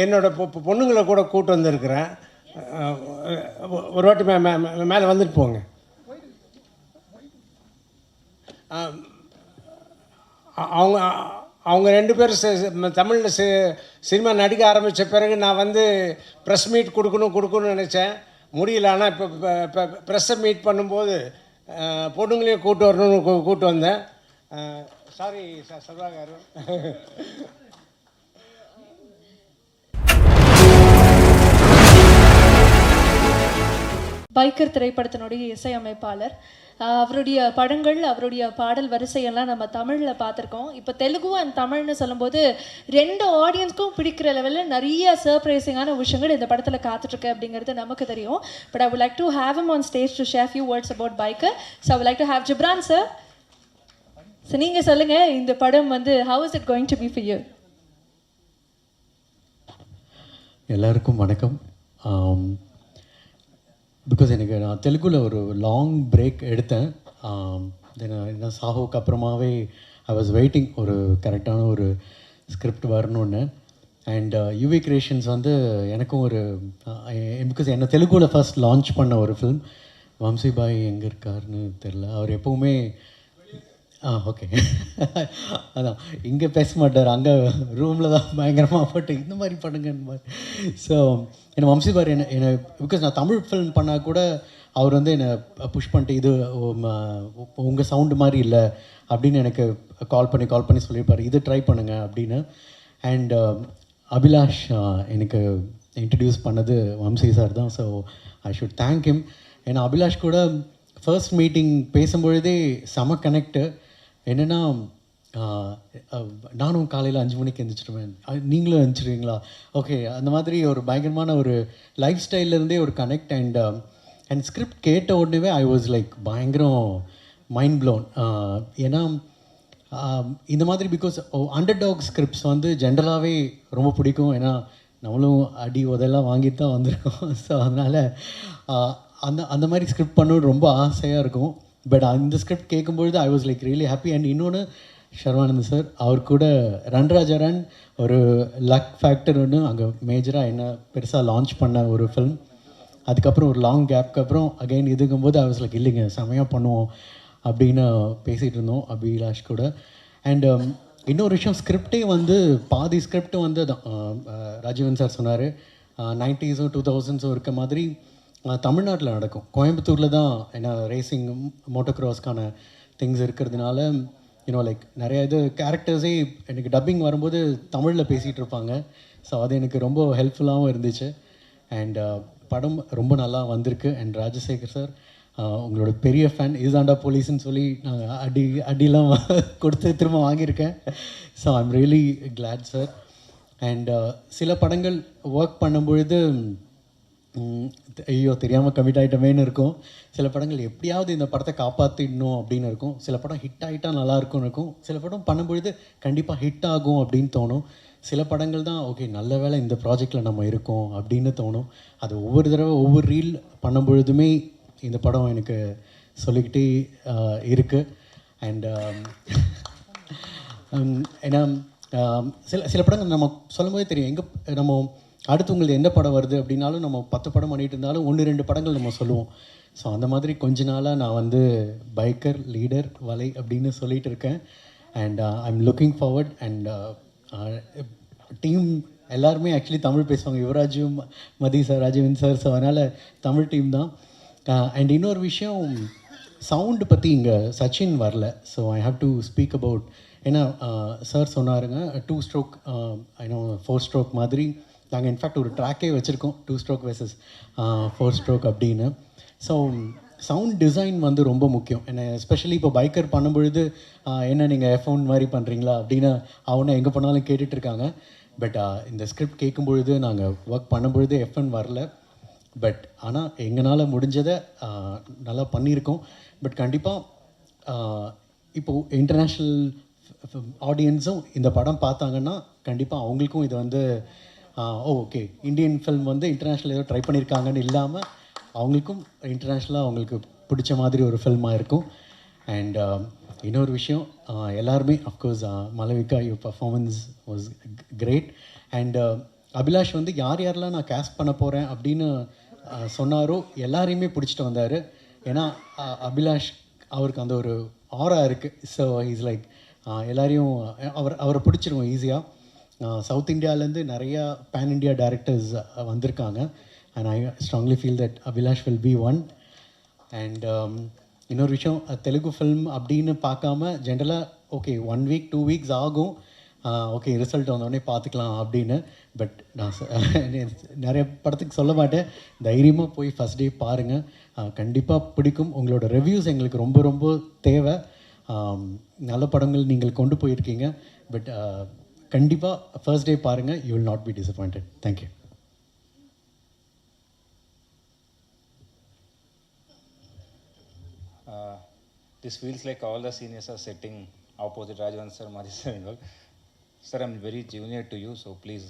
என்னோட பொண்ணுங்களை கூட கூட்டு வந்திருக்கிறேன். ஒரு வாட்டி மேலே வந்துட்டு போங்க. அவங்க அவங்க 2 பேரும் தமிழில் சினிமா நடிக்க ஆரம்பித்த பிறகு நான் வந்து ப்ரெஸ் மீட் கொடுக்கணும்னு நினச்சேன், முடியல. ஆனால் இப்போ ப்ரெஸ்ஸை மீட் பண்ணும்போது பொண்ணுங்களையும் கூப்பிட்டு வரணும்னு கூப்பிட்டு வந்தேன். சாரி சர்வா காரு. பைக்கர் திரைப்படத்தினுடைய இசையமைப்பாளர். அவருடைய படங்கள், அவருடைய பாடல் வரிசையெல்லாம் நம்ம தமிழில் பார்த்துருக்கோம். இப்போ தெலுங்கு அண்ட் தமிழ்னு சொல்லும்போது 2 ஆடியன்ஸ்க்கும் பிடிக்கிற லெவலில் நிறைய சர்ப்ரைசிங்கான விஷயங்கள் இந்த படத்தில் காத்துட்ருக்கு அப்படிங்கிறது நமக்கு தெரியும். But I would like to have him on stage to share few words about biker. So I would like to have Gibran sir. So நீங்கள் சொல்லுங்கள், இந்த படம் வந்து how is it going to be for you? எல்லாருக்கும் வணக்கம். Because நான் தெலுங்குல ஒரு லாங் பிரேக் எடுத்தேன். தென் சாஹோக்கு அப்புறமாவே ஐ வாஸ் வெயிட்டிங் ஒரு கரெக்டான ஒரு ஸ்கிரிப்ட் வரணுன்னு. அண்ட் யுவி கிரியேஷன்ஸ் வந்து எனக்கும் ஒரு பிகாஸ் என்னை தெலுங்குல ஃபர்ஸ்ட் லான்ச் பண்ண ஒரு ஃபிலிம். வம்சி பாய் எங்கே இருக்காருன்னு தெரில, அவர் எப்போவுமே ஓகே அதான் இங்கே பேச மாட்டார், அங்கே ரூமில் தான் பயங்கரமாக போட்டு இந்த மாதிரி பண்ணுங்கன்னு மாதிரி. ஸோ என்னை வம்சி பார் என்னை பிகாஸ் நான் தமிழ் ஃபில்ம் பண்ணால் கூட அவர் வந்து என்னை புஷ் பண்ணிட்டு இது உங்கள் சவுண்டு மாதிரி இல்லை அப்படின்னு எனக்கு கால் பண்ணி சொல்லியிருப்பார், இது ட்ரை பண்ணுங்கள் அப்படின்னு. அண்ட் அபிலாஷ் எனக்கு இன்ட்ரடியூஸ் பண்ணது வம்சி சார் தான். So I should thank him. ஏன்னா அபிலாஷ் கூட ஃபர்ஸ்ட் மீட்டிங் பேசும்பொழுதே செம கனெக்டு. என்னென்னா நானும் காலையில் 5 மணிக்கு எழுந்திரிச்சிடுவேன், நீங்களும் எழுந்திரிச்சிடுவீங்களா, ஓகே, அந்த மாதிரி ஒரு பயங்கரமான ஒரு லைஃப் ஸ்டைல்லேருந்தே ஒரு கனெக்ட். அண்ட் ஸ்கிரிப்ட் கேட்ட உடனே ஐ வாஸ் லைக் பயங்கரம் மைண்ட் ப்ளோன். ஏன்னா இந்த மாதிரி பிகாஸ் அண்டர் டாக் ஸ்கிரிப்ட்ஸ் வந்து ஜென்ரலாகவே ரொம்ப பிடிக்கும். ஏன்னா நம்மளும் அடி உதெல்லாம் வாங்கிட்டு தான் வந்திருக்கோம். ஸோ அதனால் அந்த மாதிரி ஸ்கிரிப்ட் பண்ணணுன்னு ரொம்ப ஆசையாக இருக்கும். பட் அந்த ஸ்கிரிப்ட் கேட்கும்பொழுது I was like really happy. And இன்னொன்று ஷர்வானந்த் சார், அவர் கூட ரன்ராஜா ரன் ஒரு லக் ஃபேக்டர் ஒன்று அங்கே மேஜராக என்ன பெருசாக லான்ச் பண்ண ஒரு ஃபிலிம். அதுக்கப்புறம் ஒரு லாங் கேப்க்கு அப்புறம் அகைன் இதுங்கும்போது ஐ வாஸ் லைக் இல்லைங்க செமையாக பண்ணுவோம் அப்படின்னு பேசிகிட்டு இருந்தோம் அபிலாஷ் கூட. அண்ட் இன்னொரு விஷயம், ஸ்கிரிப்டே வந்து பாதி ஸ்கிரிப்ட் வந்து ராஜீவன் சார் சொன்னார் 90s 2000s இருக்க மாதிரி தமிழ்நாட்டில் நடக்கும். கோயம்புத்தூரில் தான் ஏன்னா ரேசிங் மோட்டோக்ராஸ்க்கான திங்ஸ் இருக்கிறதுனால லைக் நிறைய இது கேரக்டர்ஸே எனக்கு டப்பிங் வரும்போது தமிழில் பேசிகிட்டு இருப்பாங்க. ஸோ அது எனக்கு ரொம்ப ஹெல்ப்ஃபுல்லாகவும் இருந்துச்சு. அண்ட் படம் ரொம்ப நல்லா வந்திருக்கு. அண்ட் ராஜசேகர் சார் உங்களோட பெரிய ஃபேன், இதுதாண்டா போலீஸ்ன்னு சொல்லி நான் அடிலாம் கொடுத்து திரும்ப வாங்கியிருக்கேன். So I am really Claude sir. And சில படங்கள் ஒர்க் பண்ணும்பொழுது ஐயோ தெரியாமல் கமிட் ஆகிட்டமேன்னு இருக்கும். சில படங்கள் எப்படியாவது இந்த படத்தை காப்பாற்றிடணும் அப்படின்னு இருக்கும். சில படம் ஹிட் ஆகிட்டா நல்லாயிருக்கும்னு இருக்கும். சில படம் பண்ணும்பொழுது கண்டிப்பாக ஹிட் ஆகும் அப்படின்னு தோணும். சில படங்கள் தான் ஓகே நல்ல வேளை இந்த ப்ராஜெக்டில் நம்ம இருக்கோம் அப்படின்னு தோணும். அது ஒவ்வொரு தடவை ஒவ்வொரு ரீல் பண்ணும்பொழுதுமே இந்த படம் எனக்கு சொல்லிக்கிட்டே இருக்குது. அண்ட் ஏன்னா சில படங்கள் நம்ம சொல்லும்போதே தெரியும் எங்கே நம்ம அடுத்து உங்களுக்கு எந்த படம் வருது அப்படின்னாலும் நம்ம 10 படம் பண்ணிகிட்டு இருந்தாலும் 1-2 படங்கள் நம்ம சொல்லுவோம். ஸோ அந்த மாதிரி கொஞ்ச நாளாக நான் வந்து பைக்கர் லீடர் வலை அப்படின்னு சொல்லிகிட்டு இருக்கேன். And I am looking forward. And team எல்லாருமே ஆக்சுவலி தமிழ் பேசுவாங்க, யுவராஜும் மதி சார் ராஜீவன் சார். ஸோ அதனால் தமிழ் டீம் தான். அண்ட் இன்னொரு விஷயம், சவுண்டு பற்றி இங்கே சச்சின் வரல. So I have to speak about. ஏன்னா சார் சொன்னாருங்க 2 ஸ்ட்ரோக் ஐநோ 4 ஸ்ட்ரோக் மாதிரி நாங்கள் இன்ஃபேக்ட் ஒரு ட்ராக்கே வச்சுருக்கோம் 2 ஸ்ட்ரோக் வெர்சஸ் 4 ஸ்ட்ரோக் அப்படின்னு. ஸோ சவுண்ட் டிசைன் வந்து ரொம்ப முக்கியம். ஏன்னா எஸ்பெஷலி இப்போ பைக்கர் பண்ணும்பொழுது என்ன நீங்கள் F1 மாதிரி பண்ணுறீங்களா அப்படின்னு அவனை எங்கே போனாலும் கேட்டுட்ருக்காங்க. பட் இந்த ஸ்கிரிப்ட் கேட்கும்பொழுது நாங்கள் ஒர்க் பண்ணும்பொழுது F1 வரல. பட் ஆனால் எங்களால் முடிஞ்சதை நல்லா பண்ணியிருக்கோம். பட் கண்டிப்பாக இப்போது இன்டர்நேஷ்னல் ஆடியன்ஸும் இந்த படம் பார்த்தாங்கன்னா கண்டிப்பாக அவங்களுக்கும் இது வந்து ஓகே இந்தியன் ஃபில்ம் வந்து இன்டர்நேஷ்னல் ஏதோ ட்ரை பண்ணியிருக்காங்கன்னு இல்லாமல் அவங்களுக்கும் இன்டர்நேஷ்னலாக அவங்களுக்கு பிடிச்ச மாதிரி ஒரு ஃபில்மாக இருக்கும். அண்ட் இன்னொரு விஷயம், எல்லாருமே of course Malavika your performance was great. And Abhilash வந்து யார் யாரெல்லாம் நான் கேஸ்ட் பண்ண போகிறேன் அப்படின்னு சொன்னாரோ எல்லாரையுமே பிடிச்சிட்டு வந்தார். ஏன்னா அபிலாஷ் அவருக்கு அந்த ஒரு ஆரா இருக்குது. ஸோ இஸ் லைக் எல்லாரையும் அவரை பிடிச்சிருவோம் ஈஸியாக. சவுத் இந்தியாவிலேருந்து நிறையா பேன் இண்டியா டேரக்டர்ஸ் வந்திருக்காங்க. And I strongly feel that Abhilash will be one. And இன்னொரு விஷயம், தெலுங்கு ஃபில்ம் அப்படின்னு பார்க்காம ஜென்ரலாக ஓகே 1 வீக் 2 வீக்ஸ் ஆகும், ஓகே ரிசல்ட் வந்தோடனே பார்த்துக்கலாம் அப்படின்னு. பட் நான் நிறைய படத்துக்கு சொல்ல மாட்டேன், தைரியமாக போய் ஃபஸ்ட் டே பாருங்கள், கண்டிப்பாக பிடிக்கும். உங்களோட ரிவ்யூஸ் எங்களுக்கு ரொம்ப ரொம்ப தேவை. நல்ல படங்கள் நீங்கள் கொண்டு போயிருக்கீங்க. பட் கண்டிப்பாக ஃபர்ஸ்ட் டே பாருங்கள், you will not be disappointed. Thank you. This feels like all the seniors are sitting opposite Rajavan sir, Madhi sir and all. Sir, I'm very junior to you, so please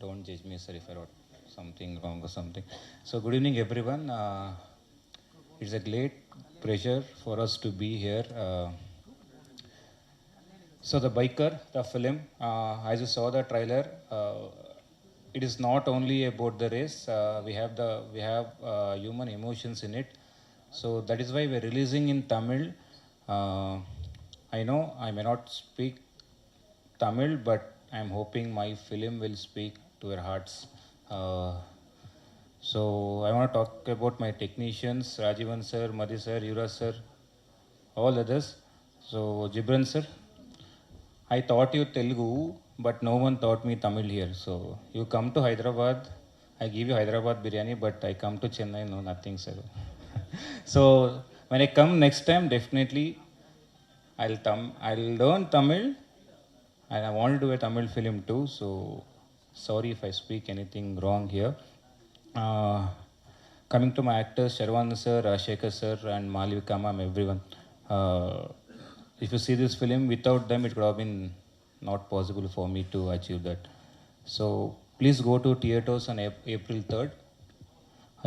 don't judge me, sir, if I wrote something wrong or something. So good evening, everyone. It's a great pleasure for us to be here. So The Biker, the film, as you saw the trailer, it is not only about the race. We have human emotions in it. So that is why we're releasing in Tamil. I know I may not speak Tamil, but I'm hoping my film will speak to your hearts. So I want to talk about my technicians, Rajivan sir, Madhi sir, Yuvraj sir, all others. So Jibran sir, I taught you Telugu, but no one taught me Tamil here. So you come to Hyderabad, I give you Hyderabad biryani, but I come to Chennai, no nothing, sir. So when I come next time, definitely I'll learn Tamil, and I want to do a Tamil film too. So sorry if I speak anything wrong here. Coming to my actors, Sharwan sir, Shekhar sir, and Malvika ma'am, everyone. If you see this film, without them it could have been not possible for me to achieve that. So please go to theaters on April 3rd.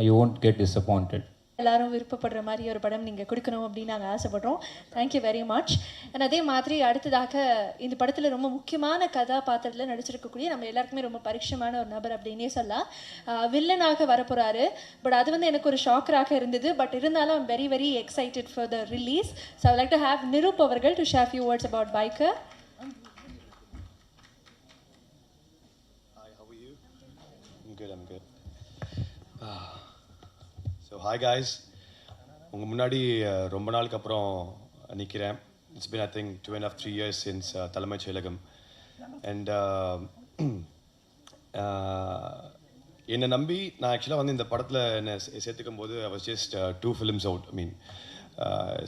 You won't get disappointed. எல்லாரும் விருப்பப்படுற மாதிரி ஒரு படம் நீங்கள் கொடுக்கணும் அப்படின்னு நாங்கள் ஆசைப்படுறோம். Thank you very much. And அதே மாதிரி அடுத்ததாக இந்த படத்தில் ரொம்ப முக்கியமான கதாபாத்திரத்தில் நடிச்சிருக்கக்கூடிய நம்ம எல்லாருக்குமே ரொம்ப பரிட்சயமான ஒரு நபர் அப்படின்னே சொல்லலாம். வில்லனாக வரப்போகிறாரு. பட் அது வந்து எனக்கு ஒரு ஷாக்கராக இருந்தது. பட் இருந்தாலும் I'm very very excited for the release. So I like to have Niroop அவர்கள் to share few words about Biker. Hi, how are you? I'm good. So hi guys, உங்கள் முன்னாடி ரொம்ப நாளுக்கு அப்புறம் நிற்கிறேன். It's been I think 2.5-3 years since தலைமைச் செயலகம். And என்னை நம்பி நான் ஆக்சுவலாக வந்து இந்த படத்தில் என்னை சேர்த்துக்கும் போது I was just 2 films out. I mean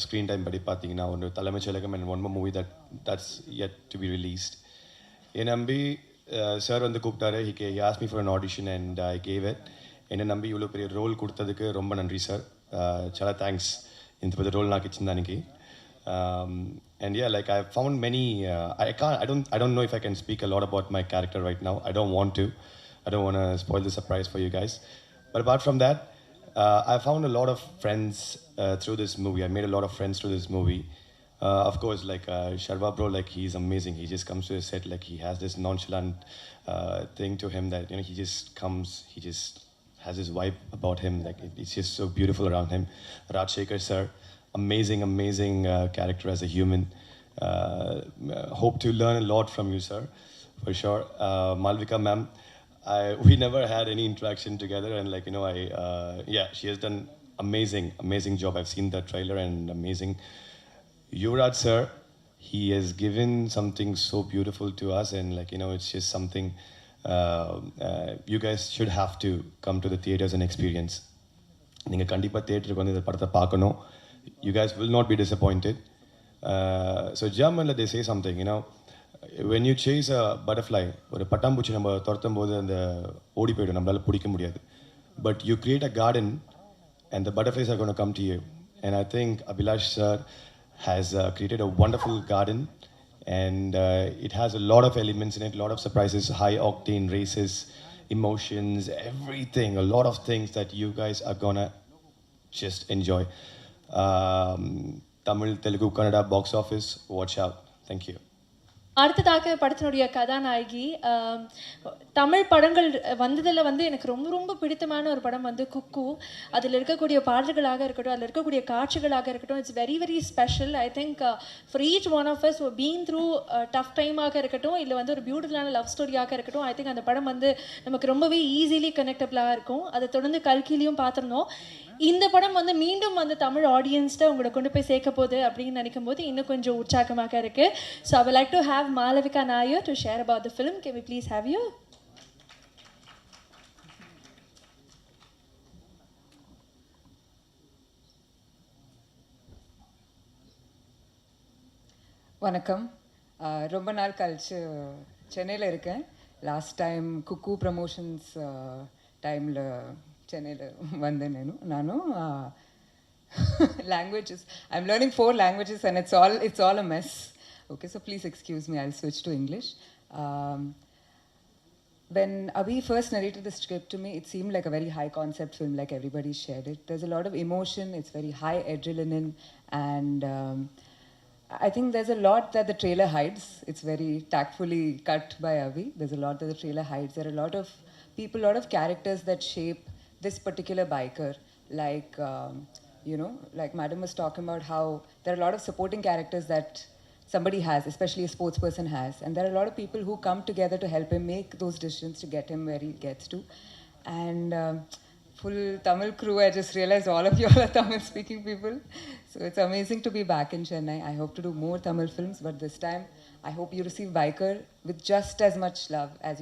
screen time படி பார்த்தீங்கன்னா ஒன்று தலைமைச் செயலகம் and one more movie that's yet to be released. என்னை நம்பி சார் வந்து கூப்பிட்டாரு. He asked me for an audition and I gave it. என்னை நம்பி இவ்வளோ பெரிய ரோல் கொடுத்ததுக்கு ரொம்ப நன்றி சார். చాలా థ్యాంక్స్ ఇంత పెద్ద రోల్ నాకు ఇచ్చిన దానికి. And yeah, like I found many I don't know if I can speak a lot about my character right now. I don't want to spoil the surprise for you guys. But apart from that, I found a lot of friends through this movie. I made a lot of friends through this movie. Of course, like Sharva bro, like he's amazing. He just comes to the set like he has this nonchalant thing to him that, you know, he just comes, he just has this vibe about him, like it's just so beautiful around him. Rajshekhar sir, amazing character as a human. Hope to learn a lot from you, sir, for sure. Malvika ma'am, we never had any interaction together, and like, you know, yeah, she has done amazing job. I've seen the trailer and amazing. Yuvraj sir, he has given something so beautiful to us, and like, you know, it's just something you guys should have to come to the theaters and experience. நீங்கள் கண்டிப்பாக தியேட்டருக்கு வந்து இந்த படத்தை பார்க்கணும். You guys will not be disappointed. So Germanல they say something, you know, when you chase a butterfly, ஒரு பட்டாம்பூச்சி நம்ம துரத்தும் போது அந்த ஓடி போய்டும், நம்மளால பிடிக்க முடியாது. But you create a garden and the butterflies are going to come to you. And I think Abhilash sir has created a wonderful garden. And it has a lot of elements in it, a lot of surprises, high octane races, emotions, everything, a lot of things that you guys are gonna just enjoy. Tamil, Telugu, Kannada box office, watch out. Thank you. அடுத்ததாக படத்தினுடைய கதாநாயகி தமிழ் படங்கள் வந்ததில் வந்து எனக்கு ரொம்ப ரொம்ப பிடித்தமான ஒரு படம் வந்து குக்கு. அதில் இருக்கக்கூடிய பாடல்களாக இருக்கட்டும், அதில் இருக்கக்கூடிய காட்சிகளாக இருக்கட்டும், it's very very special. I think for each one of us been through tough டைமாக இருக்கட்டும், இல்லை வந்து ஒரு பியூட்டிஃபுல்லான லவ் ஸ்டோரியாக இருக்கட்டும், ஐ திங்க் அந்த படம் வந்து நமக்கு ரொம்பவே ஈஸிலி கனெக்டபிளாக இருக்கும். அதை தொடர்ந்து கல்கிலையும் பார்த்துருந்தோம். இந்த படம் வந்து மீண்டும் வந்து தமிழ் ஆடியன்ஸ்ட உங்களை கொண்டு போய் சேர்க்க போகுது அப்படின்னு நினைக்கும் போது இன்னும் கொஞ்சம் உற்சாகமாக இருக்குது. So I would like to have Malavika Nair to share about the film. Can we please have you? வணக்கம். ரொம்ப நாள் கழிச்சு சென்னையில் இருக்கேன். லாஸ்ட் டைம் குக்கு ப்ரமோஷன்ஸ் டைமில் சென்னையில் வந்தேன் நானும். languages. I'm learning 4 languages and it's all a mess. Okay, so please excuse me. I'll switch to English. When Abhi first narrated the script to me, it seemed like a very high concept film, like everybody shared it. There's a lot of emotion. It's very high adrenaline, and I think there's a lot that the trailer hides. It's very tactfully cut by Avi. There's a lot that the trailer hides. There are a lot of people, a lot of characters that shape this particular biker. Like, like Madam was talking about how there are a lot of supporting characters that somebody has, especially a sports person has. And there are a lot of people who come together to help him make those decisions to get him where he gets to. And full Tamil crew, I just realized all of you all are Tamil speaking people. So it's amazing to be back in Chennai. I hope to do more Tamil films, but this time I hope you receive Biker with just as much love as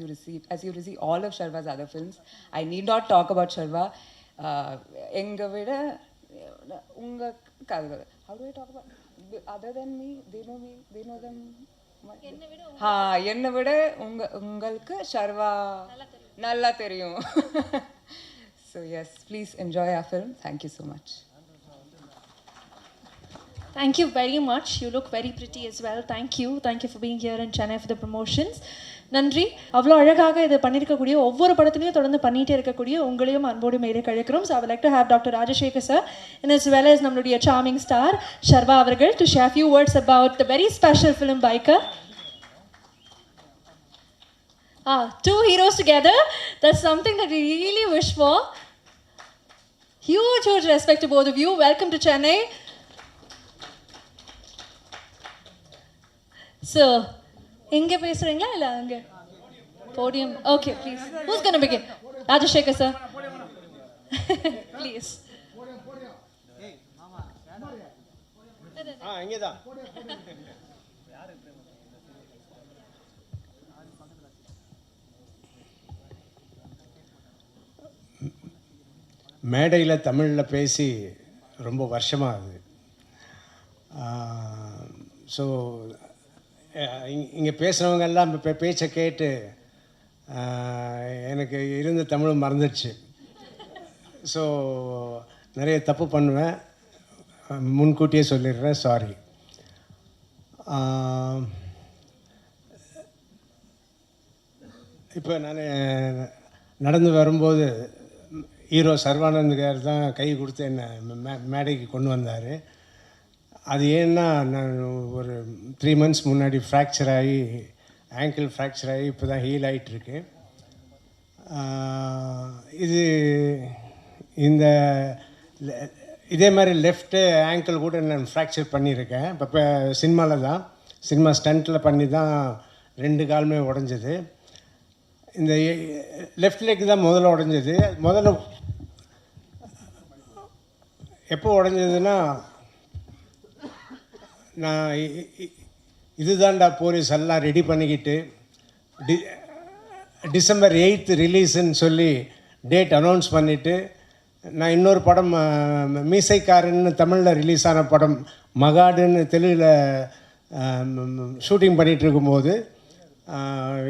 you receive all of Sharva's other films. I need not talk about Sharva. Enga vida unga kadugal. How do I talk about other than me? They know them. enna vida ungalku Sharva nalla theriyum. So yes, please enjoy our film. Thank you so much. Thank you very much. You look very pretty as well. Thank you for being here in Chennai for the promotions. நன்றி. அவ்வளோ அழகாக இதை பண்ணியிருக்கக்கூடிய ஒவ்வொரு படத்துலையும் தொடர்ந்து பண்ணிகிட்டே இருக்கக்கூடிய உங்களையும் அன்போடு மேலே கழிக்கிறோம். So I would like to have Dr. Rajashekar sir and as well as நம்மளுடைய charming star Sharva அவர்கள் to share few words about the very special film Biker. Two heroes together. That's something that we really wish for. Huge respect to both of you. Welcome to Chennai. So, எங்கே பேசுகிறீங்களா இல்லை அங்கே podium? Okay, please. Who's going to begin? Rajashekar sir. Please. இங்கே தான். மேடையில் தமிழில் பேசி ரொம்ப வருஷமாகுது. ஸோ இங்கே பேசுகிறவங்கெல்லாம் இப்போ பேச்சை கேட்டு எனக்கு இருந்த தமிழும் மறந்துடுச்சு. ஸோ நிறைய தப்பு பண்ணுவேன், முன்கூட்டியே சொல்லிடுறேன், சாரி. இப்போ நான் நடந்து வரும்போது ஹீரோ சர்வானந்த் கார் தான் கை கொடுத்து என்னை மேடைக்கு கொண்டு வந்தார். அது ஏன்னா நான் ஒரு 3 months முன்னாடி ஃப்ராக்சர் ஆகி ஆங்கிள் ஃப்ராக்சர் ஆகி இப்போ தான் ஹீல் ஆகிட்டுருக்கு. இதே மாதிரி லெஃப்ட்டு ஆங்கிள் கூட நான் ஃப்ராக்சர் பண்ணியிருக்கேன். இப்போ சினிமாவில் தான், சினிமா ஸ்டண்ட்டில் பண்ணி தான் 2 காலுமே உடஞ்சது. இந்த லெஃப்ட் லெக் தான் முதல்ல உடஞ்சது. முதல்ல எப்போ உடஞ்சதுன்னா, நான் இதுதான்டா போலீஸ் எல்லாம் ரெடி பண்ணிக்கிட்டு December 8th ரிலீஸுன்னு சொல்லி டேட் அனௌன்ஸ் பண்ணிவிட்டு, நான் இன்னொரு படம் மீசைக்காரன்னு தமிழில் ரிலீஸ் ஆன படம் மகாடுன்னு தெலுங்கில் ஷூட்டிங் பண்ணிகிட்டு இருக்கும்போது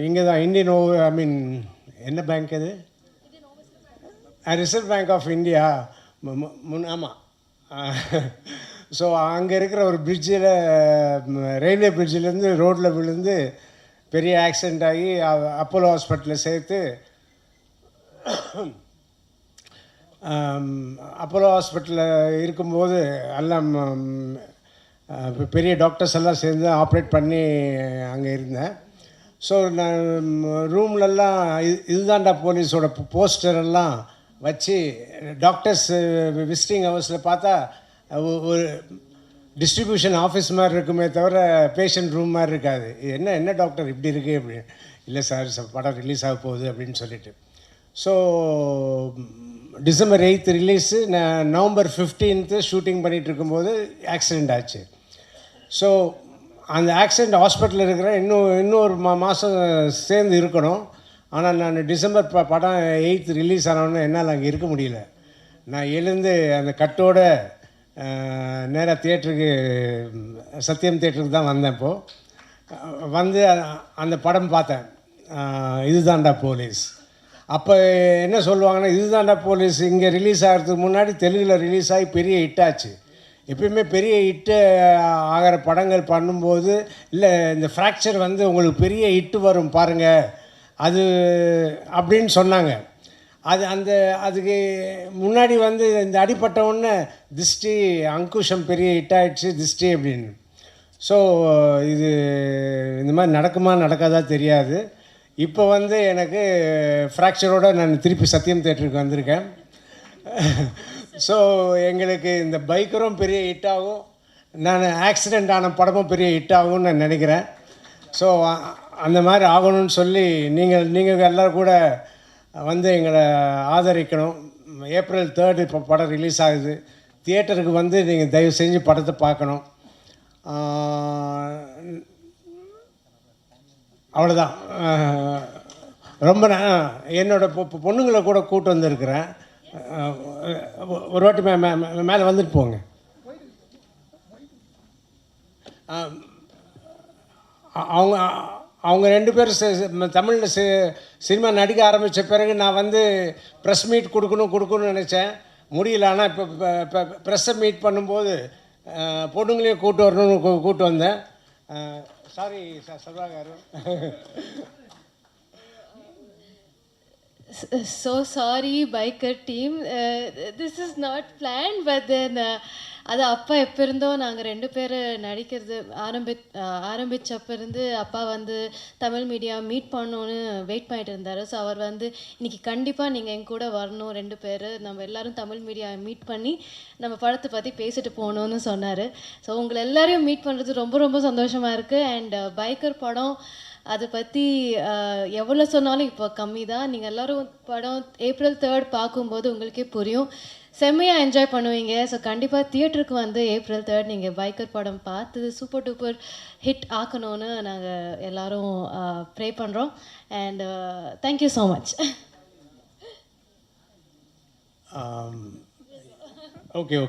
இங்கே தான் என்ன பேங்க் அது, ரிசர்வ் பேங்க் ஆஃப் இந்தியா ஆமாம். ஸோ அங்கே இருக்கிற ஒரு பிரிட்ஜில், ரயில்வே பிரிட்ஜிலேருந்து ரோட்டில் விழுந்து பெரிய ஆக்சிடெண்ட் ஆகி அப்போலோ ஹாஸ்பிட்டலில் சேர்த்து அப்போலோ ஹாஸ்பிட்டலில் இருக்கும்போது எல்லாம் பெரிய டாக்டர்ஸ் எல்லாம் சேர்ந்து ஆப்ரேட் பண்ணி அங்கே இருந்தேன். ஸோ நான் ரூம்லெல்லாம் இதுதான்டா போலீஸோட போஸ்டர் எல்லாம் வச்சு டாக்டர்ஸ் விசிட்டிங் ஹவர்ஸில் பார்த்தா ஒரு டிஸ்ட்ரிபியூஷன் ஆஃபீஸ் மாதிரி இருக்குமே தவிர பேஷண்ட் ரூம் மாதிரி இருக்காது. என்ன டாக்டர் இப்படி இருக்குது அப்படின்னு. இல்லை சார் படம் ரிலீஸ் ஆக போகுது அப்படின்னு சொல்லிட்டு. ஸோ December 8th ரிலீஸு, நான் November 15th ஷூட்டிங் பண்ணிகிட்டு இருக்கும்போது ஆக்சிடெண்ட் ஆச்சு. ஸோ அந்த ஆக்சிடெண்ட் ஹாஸ்பிட்டலில் இருக்கிறேன். இன்னொரு மாதம் சேர்ந்து இருக்கணும். ஆனால் நான் டிசம்பர் படம் 8th ரிலீஸ் ஆனோடனே என்னால் அங்கே இருக்க முடியல. நான் எழுந்து அந்த கட்டோட நேராக தியேட்டருக்கு, சத்யம் தியேட்டருக்கு தான் வந்தேன். இப்போது வந்து அந்த படம் பார்த்தேன், இதுதான்டா போலீஸ். அப்போ என்ன சொல்லுவாங்கன்னா, இதுதான்டா போலீஸ் இங்கே ரிலீஸ் ஆகிறதுக்கு முன்னாடி தெலுங்கில் ரிலீஸ் ஆகி பெரிய ஹிட்டாச்சு. எப்பயுமே பெரிய ஹிட்டு ஆகிற படங்கள் பண்ணும்போது, இல்லை இந்த ஃப்ராக்சர் வந்து உங்களுக்கு பெரிய ஹிட்டு வரும் பாருங்கள் அது அப்படின்னு சொன்னாங்க. அதுக்கு முன்னாடி வந்து இந்த அடிப்பட்டவுடனே திஷ்டி அங்குஷம் பெரிய ஹிட் ஆகிடுச்சு திஷ்டி அப்படின்னு. ஸோ இது இந்த மாதிரி நடக்குமா நடக்காதா தெரியாது. இப்போ வந்து எனக்கு ஃப்ராக்சரோடு நான் திருப்பி சத்யம் தேட்டருக்கு வந்திருக்கேன். ஸோ எங்களுக்கு இந்த பைக்கரும் பெரிய ஹிட் ஆகும், நான் ஆக்சிடெண்ட் ஆன படமும் பெரிய ஹிட் ஆகும்னு நான் நினைக்கிறேன். ஸோ அந்த மாதிரி ஆகணும்னு சொல்லி நீங்கள் எல்லோரும் கூட வந்து எங்களை ஆதரிக்கணும். April 3rd இப்போ படம் ரிலீஸ் ஆகுது. தியேட்டருக்கு வந்து நீங்கள் தயவு செஞ்சு படத்தை பார்க்கணும். அவ்வளோதான். ரொம்ப என்னோட பொண்ணுங்களை கூட கூட்டு வந்திருக்கிறேன். ஒரு வாட்டி மேலே வந்துட்டு போங்க. அவங்க 2 பேரும் தமிழில் சினிமா நடிக்க ஆரம்பித்த பிறகு நான் வந்து ப்ரெஸ் மீட் கொடுக்கணும்னு நினச்சேன், முடியல. ஆனால் இப்போ ப்ரெஸ்ஸை மீட் பண்ணும்போது பொண்ணுங்களையும் கூப்பிட்டு வரணும்னு கூப்பிட்டு வந்தேன். சாரி சர்வா గారు. So sorry biker team, this is not planned, but then அது அப்பா எப்போ இருந்தோ நாங்கள் 2 பேர் நடிக்கிறது ஆரம்பித்தப்போ இருந்து அப்பா வந்து தமிழ் மீடியா மீட் பண்ணணுன்னு வெயிட் பண்ணிட்டு இருந்தார். ஸோ அவர் வந்து இன்றைக்கி கண்டிப்பாக நீங்கள் எங்க கூட வரணும், 2 பேர் நம்ம எல்லோரும் தமிழ் மீடியா மீட் பண்ணி நம்ம படத்தை பற்றி பேசிட்டு போகணுன்னு சொன்னார். ஸோ உங்களை எல்லோரையும் மீட் பண்ணுறது ரொம்ப ரொம்ப சந்தோஷமாக இருக்குது. அண்ட் பைக்கர் படம் அதை பற்றி எவ்வளோ சொன்னாலும் இப்போ கம்மி தான். நீங்கள் எல்லோரும் படம் April 3rd பார்க்கும்போது உங்களுக்கே புரியும், செம்மையாக என்ஜாய் பண்ணுவீங்க. ஸோ கண்டிப்பாக தியேட்டருக்கு வந்து April 3rd நீங்கள் பைக்கர் படம் பார்த்து சூப்பர் டூப்பர் ஹிட் ஆக்கணும்னு நாங்கள் எல்லோரும் ப்ரே பண்ணுறோம். And thank you so much. Okay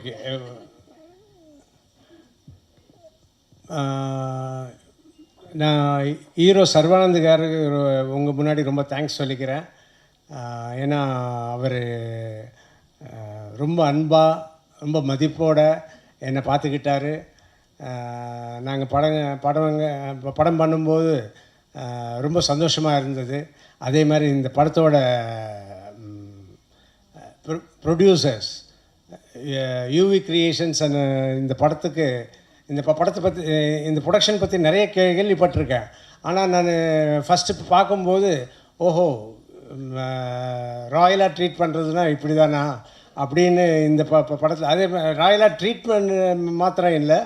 நான் ஹீரோ சர்வானந்த் காருக்கு உங்கள் முன்னாடி ரொம்ப தேங்க்ஸ் சொல்லிக்கிறேன். ஏன்னா அவர் ரொம்ப அன்பாக ரொம்ப மதிப்போடு என்னை பார்த்துக்கிட்டாரு. நாங்கள் படம் பண்ணும்போது ரொம்ப சந்தோஷமாக இருந்தது. அதே மாதிரி இந்த படத்தோட ப்ரொடியூசர்ஸ் யூவி கிரியேஷன்ஸ் இந்த படத்தை பற்றி இந்த ப்ரொடக்ஷன் பற்றி நிறைய கேள்விப்பட்டிருக்கேன். ஆனால் நான் ஃபஸ்ட்டு பார்க்கும்போது ஓஹோ ராயலாக ட்ரீட் பண்ணுறதுனா இப்படி தானா அப்படின்னு இந்த படத்தில் அதே ராயலாக ட்ரீட்மெண்ட் மாத்திரம் இல்லை,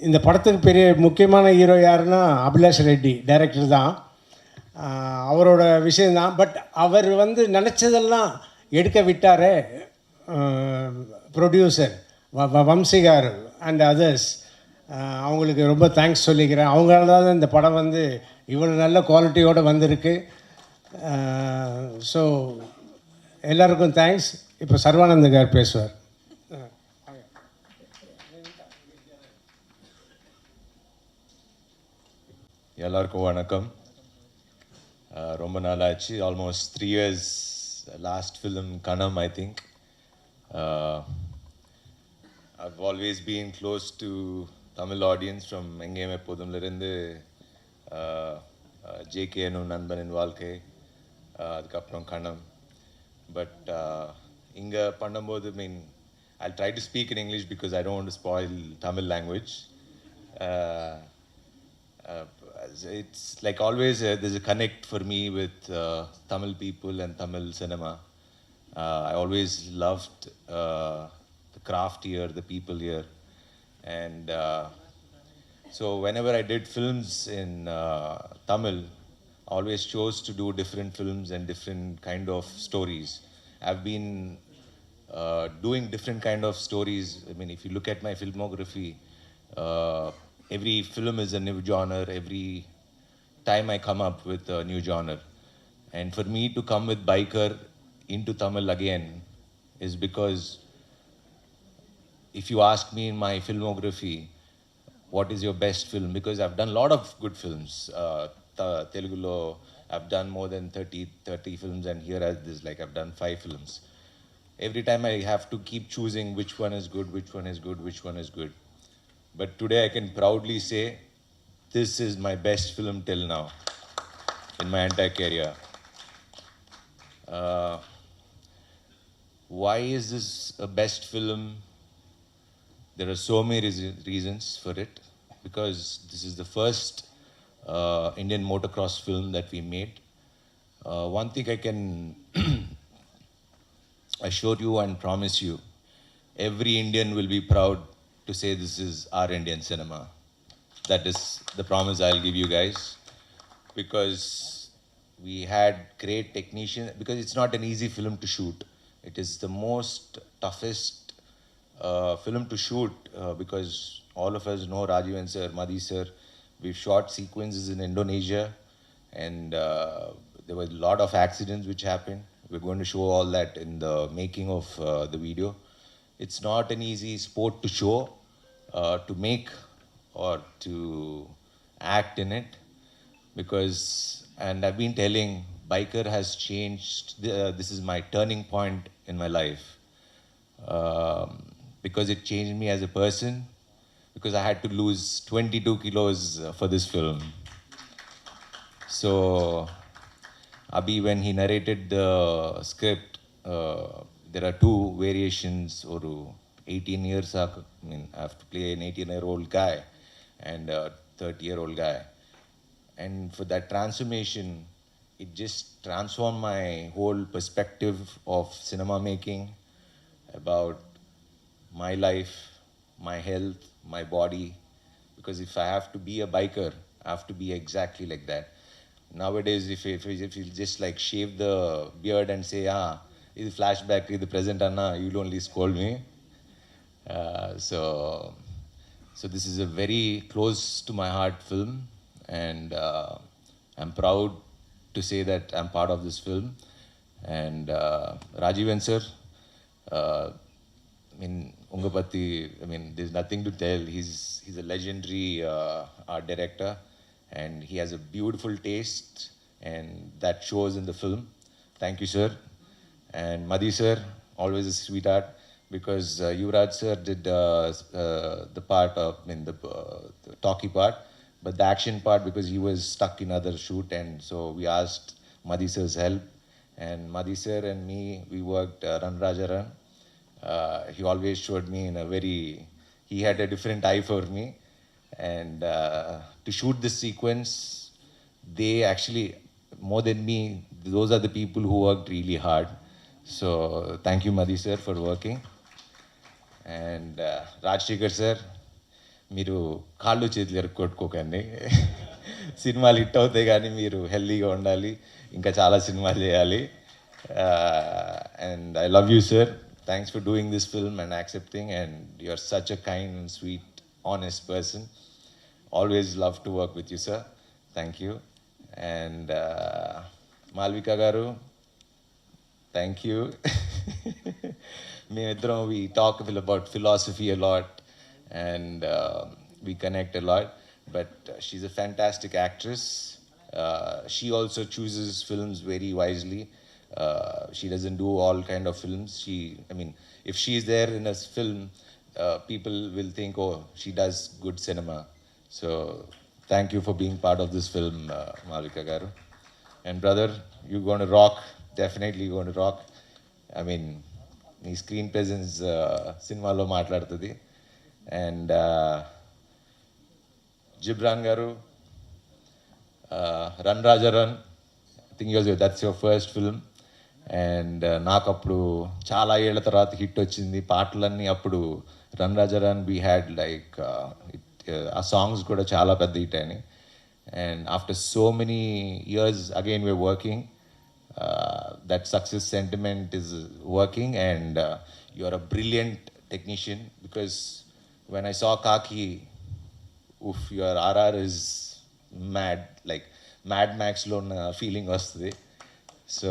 இந்த படத்துக்கு பெரிய முக்கியமான ஹீரோ யாருன்னா அபிலாஷ் ரெட்டி டைரக்டர் தான். அவரோட விஷயந்தான். பட் அவர் வந்து நினச்சதெல்லாம் எடுக்க விட்டார் ப்ரொடியூசர் வம்சிகார் அண்ட் அதர்ஸ். அவங்களுக்கு ரொம்ப தேங்க்ஸ் சொல்லிக்கிறேன். அவங்களால தான் இந்த படம் வந்து இவ்வளோ நல்ல குவாலிட்டியோடு வந்திருக்கு. ஸோ எல்லாருக்கும் தேங்க்ஸ். இப்போ சர்வானந்த் கார் பேசுவார். எல்லாருக்கும் வணக்கம். ரொம்ப நாள் ஆச்சு, ஆல்மோஸ்ட் 3 years. லாஸ்ட் ஃபிலிம் கனம், I think. I've always been close to Tamil audience from எங்கேயும் எப்போதும்லேருந்து ஜேகேனும் நண்பனின் வாழ்க்கை, அதுக்கப்புறம் கணம். பட் இங்கே பண்ணும்போது I'll try to speak in English because I don't want to spoil Tamil language. Uh, uh, it's like always there's a connect for me with Tamil people and Tamil cinema. I always loved the craft here, the people here, and so whenever I did films in Tamil, I always chose to do different films and different kind of stories. I've been doing different kind of stories. I mean, if you look at my filmography, every film is a new genre. Every time I come up with a new genre. And for me to come with Biker into Tamil again is because if you ask me in my filmography, what is your best film? Because I've done a lot of good films. Telugulo, I've done more than 30 films, and here there's like I've done 5 films. Every time I have to keep choosing which one is good, which one is good, which one is good. But today I can proudly say this is my best film till now in my entire career. Why is this a best film? There are so many reasons for it. Because this is the first Indian motocross film that we made. One thing I can assure you and promise you, every Indian will be proud to say this is our Indian cinema. That is the promise I'll give you guys. Because we had great technicians, because it's not an easy film to shoot. It is the most toughest film to shoot because all of us know Rajivan sir, Madhi sir. We've shot sequences in Indonesia, and there were a lot of accidents which happened. We're going to show all that in the making of the video. It's not an easy sport to show, to make, or to act in it, because, and I've been telling, Biker has changed. This is my turning point in my life. Because it changed me as a person, because I had to lose 22 kilos for this film. So, Abhi, when he narrated the script, there are 2 variations, or 18 years, I mean, I have to play an 18-year-old guy and a 30-year-old guy. And for that transformation, it just transformed my whole perspective of cinema making, about my life, my health, my body. Because if I have to be a biker, I have to be exactly like that. Nowadays, if you just like shave the beard and say, this is flashback to the present, Anna, you'll only scold me. So this is a very close to my heart film, and I'm proud to say that I'm part of this film. And Rajivan sir, I mean, Ungapati, I mean, there's nothing to tell. He's a legendary art director, and he has a beautiful taste, and that shows in the film. Thank you, sir. And Madhi sir, always a sweetheart, because Yuvraj sir did the part of, I mean, the talkie part, but the action part, because he was stuck in other shoot, and so we asked Madhi sir's help. And Madhi sir and me, we worked Ran Raja Ran. He always showed me in a very, he had a different eye for me. And to shoot this sequence, they actually, more than me, those are the people who worked really hard. So thank you, Madhi sir, for working. And Rajshekhar sir, మీరు కాళ్ళు చేతులు ఎరుక్కొట్టుకోకండి. సినిమాలు hit అవుతాయి, కానీ మీరు హెల్దీగా ఉండాలి, ఇంకా చాలా సినిమాలు చేయాలి. And I love you, sir. Thanks for doing this film and accepting, and you're such a kind and sweet, honest person. Always love to work with you, sir. Thank you. And Malvika garu, thank you. We talk about philosophy a lot, and we connect a lot. But she's a fantastic actress. She also chooses films very wisely. She doesn't do all kind of films. I mean, if she's there in a film, people will think, oh, she does good cinema. So, thank you for being part of this film, Malvika garu. And brother, you're going to rock. Definitely you're going to rock. I mean, నీ screen presence సినిమాలో మాట్లాడుతుంది. And Ghibran గారు, run Raja run, I think that's your first film. And నాకు అప్పుడు చాలా ఏళ్ల తర్వాత hit వచ్చింది. పాటలన్నీ అప్పుడు run Raja run we had like ఆ సాంగ్స్ కూడా చాలా పెద్ద హిట్ అయినాయి. And after so many years again we are working. That success sentiment is working, and you are a brilliant technician, because when I saw Kaki, oof, your RR is mad, like Mad Max lone feeling vastadi. So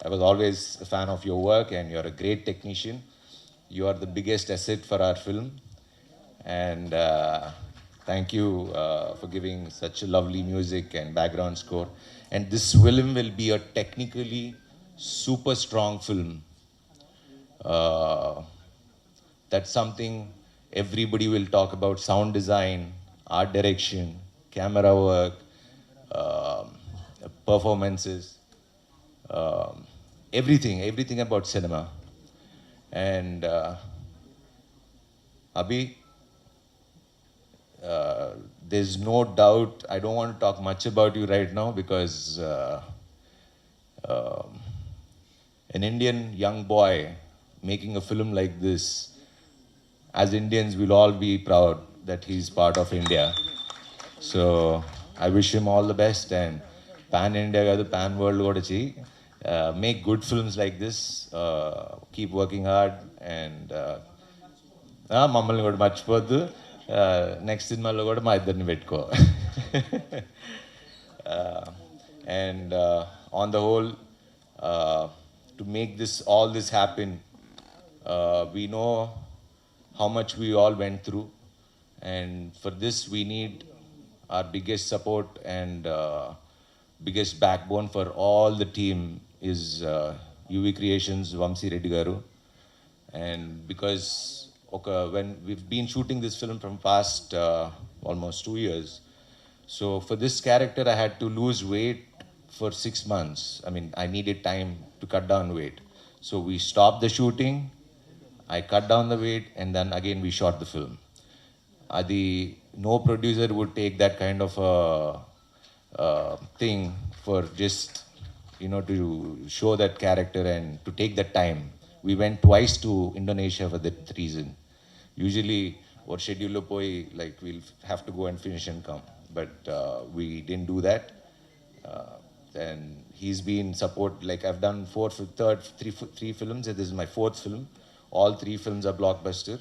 I was always a fan of your work, and you're a great technician. You are the biggest asset for our film, and thank you for giving such a lovely music and background score. And this film will be a technically super strong film. That's something everybody will talk about: sound design, art direction, camera work, performances, everything about cinema. And Abhi, there's no doubt, I don't want to talk much about you right now, because an Indian young boy making a film like this, as Indians we'll all be proud that he's part of India. So I wish him all the best, and pan India kadu pan world kuda cheyi. Make good films like this, keep working hard, and మమ్మల్ని కూడా మర్చిపోద్దు. Next సినిమాలో కూడా మా ఇద్దరిని పెట్టుకో. And on the whole, to make all this happen, we know how much we all went through, and for this we need our biggest support and biggest backbone for all the team is UV Creations, Vamsi Reddy garu. And because when we've been shooting this film from past almost 2 years, so for this character I had to lose weight for 6 months. I mean, I needed time to cut down weight. So we stopped the shooting, I cut down the weight, and then again we shot the film. No producer would take that kind of thing for just, to show that character and to take that time. We went twice to Indonesia for that reason. Usually our schedule poi, like, we'll have to go and finish and come, but we didn't do that. And he's been support, like, I've done three films, and this is my fourth film. All 3 films are blockbuster.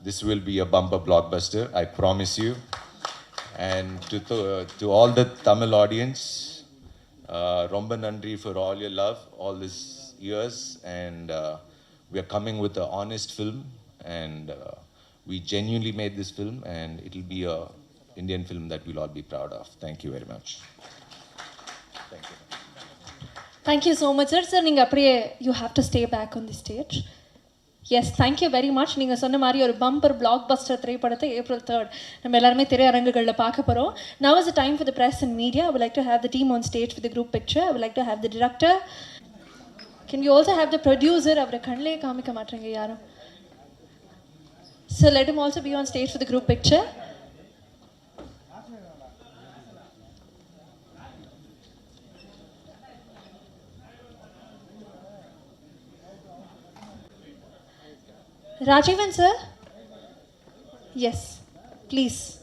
This will be a bumper blockbuster, I promise you. And to all the Tamil audience, romba nandri for all your love all these years, and we are coming with an honest film, and we genuinely made this film, and it will be a Indian film that we'll all be proud of. Thank you very much. Thank you. Thank you so much, sir. Sir, நீங்கள் அப்படியே you have to stay back on the stage. Yes, thank you very much. நீங்கள் சொன்ன மாதிரி ஒரு bumper blockbuster திரைப்படத்தை April 3rd நம்ம எல்லாருமே திரையரங்குகளில் பார்க்க போகிறோம். Now is the time for the press and media. I would like to have the team on stage for the group picture. I would like to have the director. Can we also have the producer? அவரை கண்ணிலே காமிக்க மாட்டேங்க யாரும். So let him also be on stage for the group picture. Rajivan sir? Yes, please.